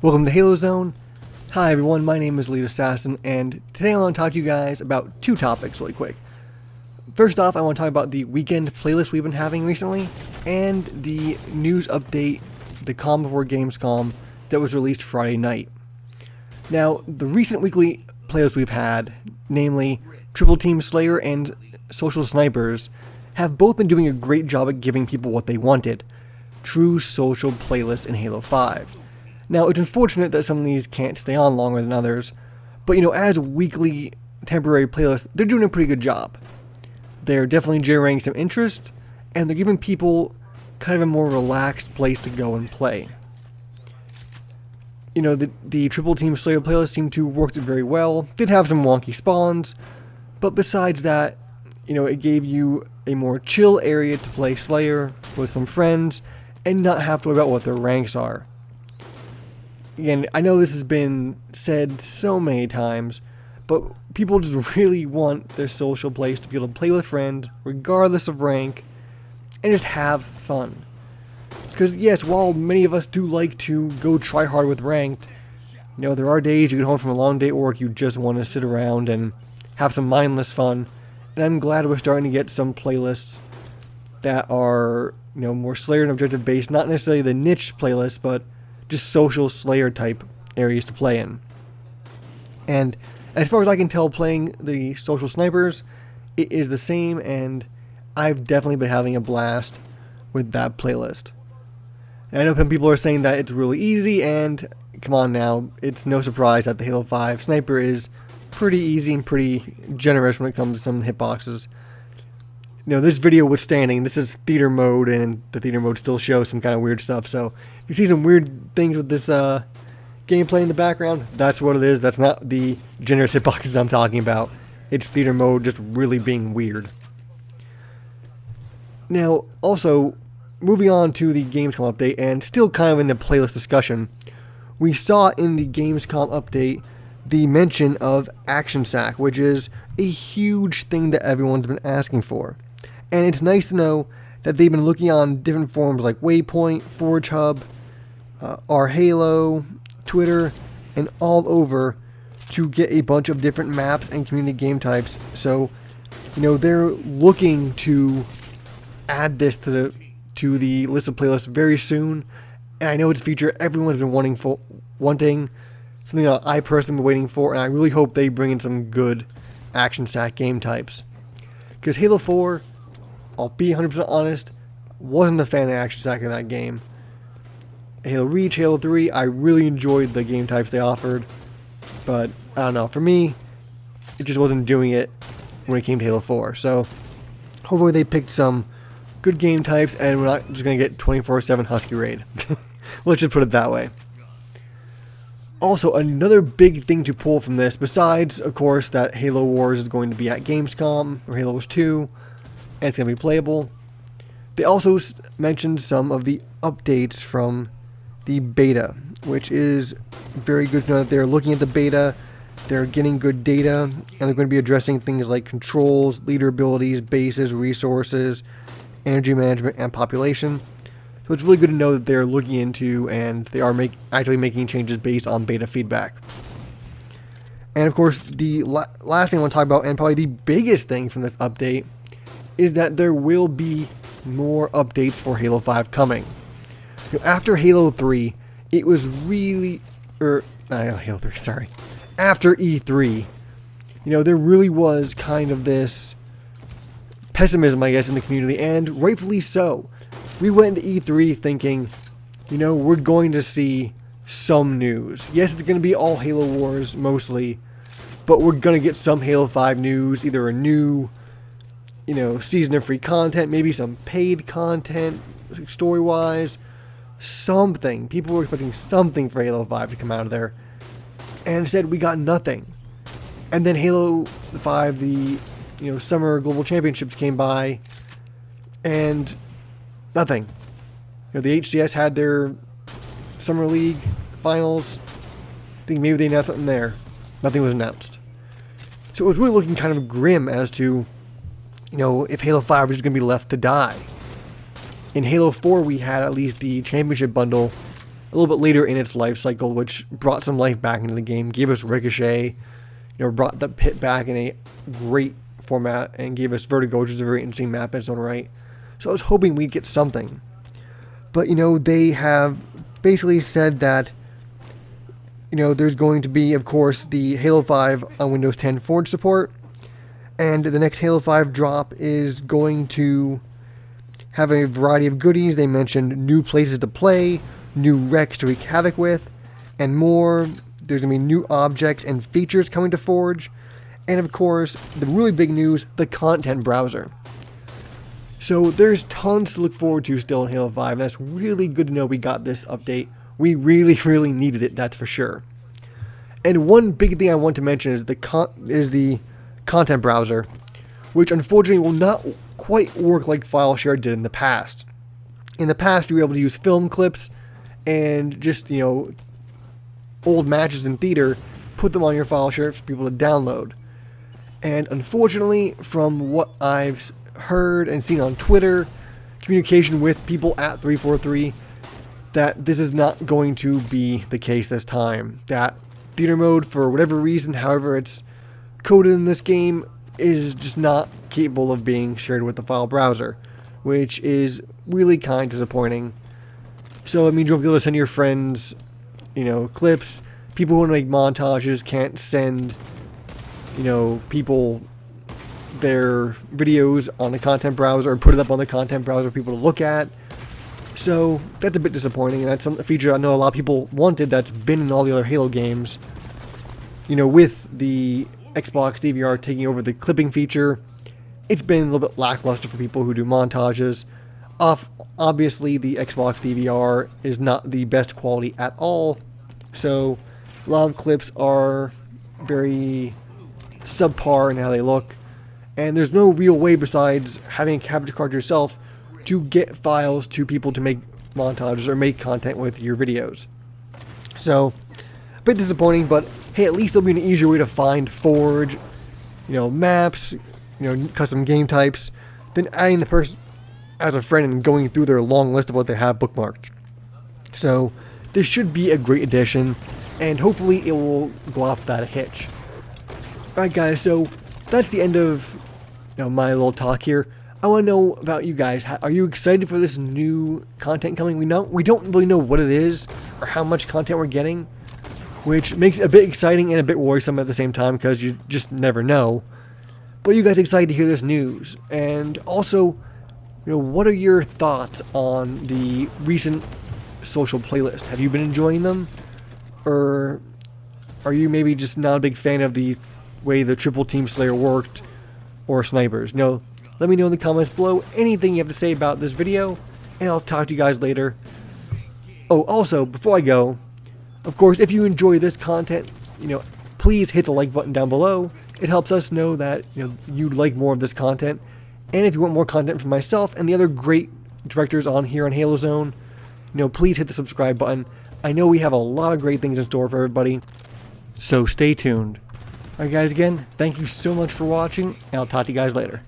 Welcome to Halo Zone. Hi everyone, my name is Lead Assassin, and today I want to talk to you guys about two topics really quick. First off, I want to talk about the weekend playlist we've been having recently, and the news update, the calm before Gamescom, that was released Friday night. Now, the recent weekly playlists we've had, namely Triple Team Slayer and Social Snipers, have both been doing a great job at giving people what they wanted: true social playlists in Halo 5. Now, it's unfortunate that some of these can't stay on longer than others, but as weekly temporary playlists, they're doing a pretty good job. They're definitely generating some interest, and they're giving people kind of a more relaxed place to go and play. The Triple Team Slayer playlist seemed to work very well. Did have some wonky spawns, but besides that, it gave you a more chill area to play Slayer with some friends and not have to worry about what their ranks are. Again, I know this has been said so many times, but people just really want their social place to be able to play with friends, regardless of rank, and just have fun. Because yes, while many of us do like to go try hard with ranked, there are days you get home from a long day at work, you just want to sit around and have some mindless fun. And I'm glad we're starting to get some playlists that are, more Slayer and objective based, not necessarily the niche playlists, but just social Slayer type areas to play in. And as far as I can tell, playing the Social Snipers, it is the same, and I've definitely been having a blast with that playlist. And I know some people are saying that it's really easy, and come on now, it's no surprise that the Halo 5 Sniper is pretty easy and pretty generous when it comes to some hitboxes. This video withstanding, this is theater mode, and the theater mode still shows some kind of weird stuff, so if you see some weird things with this gameplay in the background, that's what it is. That's not the generous hitboxes I'm talking about. It's theater mode just really being weird. Now, also, moving on to the Gamescom update, and still kind of in the playlist discussion, we saw in the Gamescom update the mention of Action Sack, which is a huge thing that everyone's been asking for. And it's nice to know that they've been looking on different forums like Waypoint, Forge Hub, our Halo, Twitter, and all over to get a bunch of different maps and community game types. So, they're looking to add this to the list of playlists very soon. And I know it's a feature everyone's been wanting, something that I personally been waiting for, and I really hope they bring in some good Action Sack game types. Because Halo 4, I'll be 100% honest, wasn't a fan of Action Sack in that game. Halo Reach, Halo 3, I really enjoyed the game types they offered, but I don't know, for me, it just wasn't doing it when it came to Halo 4. So, hopefully they picked some good game types, and we're not just going to get 24/7 Husky Raid. Let's just put it that way. Also, another big thing to pull from this, besides, of course, that Halo Wars is going to be at Gamescom, or Halo Wars 2, and it's going to be playable, they also mentioned some of the updates from the beta, which is very good to know that they're looking at the beta, they're getting good data, and they're going to be addressing things like controls, leader abilities, bases, resources, energy management, and population. So it's really good to know that they're looking into, and they are actually making changes based on beta feedback. And of course, the last thing I want to talk about, and probably the biggest thing from this update, is that there will be more updates for Halo 5 coming. After Halo 3, it was really, Halo 3, sorry. After E3, there really was kind of this pessimism, I guess, in the community, and rightfully so. We went into E3 thinking, we're going to see some news. Yes, it's going to be all Halo Wars mostly, but we're going to get some Halo 5 news, either a new, season of free content, maybe some paid content, story-wise, something. People were expecting something for Halo 5 to come out of there, and instead we got nothing. And then Halo 5, the Summer Global Championships came by, and nothing. The HCS had their Summer League finals. I think maybe they announced something there. Nothing was announced. So it was really looking kind of grim as to, if Halo 5 was going to be left to die. In Halo 4, we had at least the championship bundle a little bit later in its life cycle, which brought some life back into the game, gave us Ricochet, brought the pit back in a great format, and gave us Vertigo, which is a very interesting map in its own right. So I was hoping we'd get something. But, they have basically said that, there's going to be, of course, the Halo 5 on Windows 10 Forge support, and the next Halo 5 drop is going to have a variety of goodies. They mentioned new places to play, new wrecks to wreak havoc with, and more. There's going to be new objects and features coming to Forge. And of course, the really big news, the content browser. So there's tons to look forward to still in Halo 5. And that's really good to know we got this update. We really, really needed it, that's for sure. And one big thing I want to mention is the content browser, which unfortunately will not quite work like File Share did in the past. In the past, you were able to use film clips and just, old matches in theater, put them on your File Share for people to download. And unfortunately, from what I've heard and seen on Twitter, communication with people at 343, that this is not going to be the case this time. That theater mode, for whatever reason, however it's coded in this game, is just not capable of being shared with the file browser, which is really kind of disappointing. So it means you won't be able to send your friends, clips. People who want to make montages can't send, people their videos on the content browser or put it up on the content browser for people to look at. So that's a bit disappointing, and that's a feature I know a lot of people wanted that's been in all the other Halo games. With the Xbox DVR taking over the clipping feature, it's been a little bit lackluster for people who do montages. Obviously, the Xbox DVR is not the best quality at all, so a lot of clips are very subpar in how they look, and there's no real way besides having a capture card yourself to get files to people to make montages or make content with your videos. So, a bit disappointing, but hey, at least there'll be an easier way to find Forge, maps, custom game types, than adding the person as a friend and going through their long list of what they have bookmarked. So, this should be a great addition, and hopefully it will go off without a hitch. Alright guys, so that's the end of my little talk here. I want to know about you guys. Are you excited for this new content coming? We don't really know what it is or how much content we're getting, which makes it a bit exciting and a bit worrisome at the same time because you just never know. But are you guys excited to hear this news? And also, what are your thoughts on the recent social playlist? Have you been enjoying them? Or are you maybe just not a big fan of the way the Triple Team Slayer worked, or snipers? Let me know in the comments below anything you have to say about this video, and I'll talk to you guys later. Oh, also, before I go, of course, if you enjoy this content, please hit the like button down below. It helps us know that you'd like more of this content. And if you want more content from myself and the other great directors on here on Halo Zone, please hit the subscribe button. I know we have a lot of great things in store for everybody, so stay tuned. Alright guys, again, thank you so much for watching, and I'll talk to you guys later.